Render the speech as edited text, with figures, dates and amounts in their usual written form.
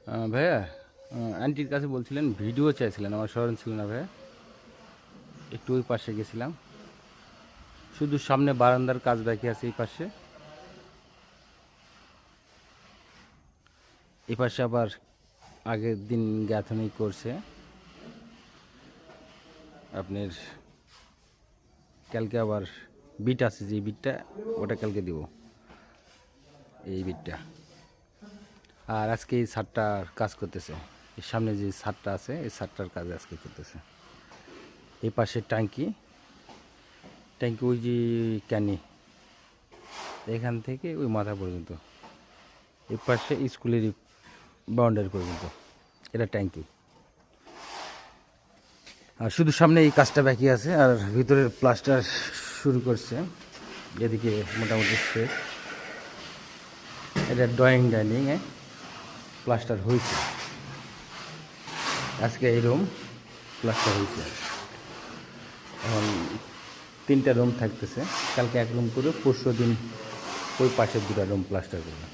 ভাইয়া, আন্টির কাছে বলছিলেন ভিডিও চাইছিলেন, আমার স্মরণ ছিল না ভাইয়া। একটু ওই পাশে গেছিলাম, শুধু সামনে বারান্দার কাজ বাকি আছে। এই পাশে আবার আগের দিন গাঁথনি করছে আপনার। কালকে আবার বিট আছে, যে বিটটা ওটা কালকে দিব, এই বিটটা। আর আজকে এই ছাদটার কাজ করতেছে, এর সামনে যে ছাদটা আছে এই ছাদটার কাজ আজকে করতেছে। এই পাশে ট্যাঙ্কি ওই যে ক্যানি, এখান থেকে ওই মাথা পর্যন্ত, এই পাশে স্কুলের বাউন্ডারি পর্যন্ত এটা ট্যাঙ্কি। আর শুধু সামনে এই কাজটা বাকি আছে, আর ভিতরের প্লাস্টার শুরু করছে। এদিকে মোটামুটি শেষ। এটা ড্রয়িং ডাইনিংয়ে প্লাস্টার হয়েছে, আজকে এই রুম প্লাস্টার হয়েছে। এখন 3টা রুম থাকতেছে, কালকে 1 রুম করে, পরশু দিন ওই পাশের 2টা রুম প্লাস্টার করবে।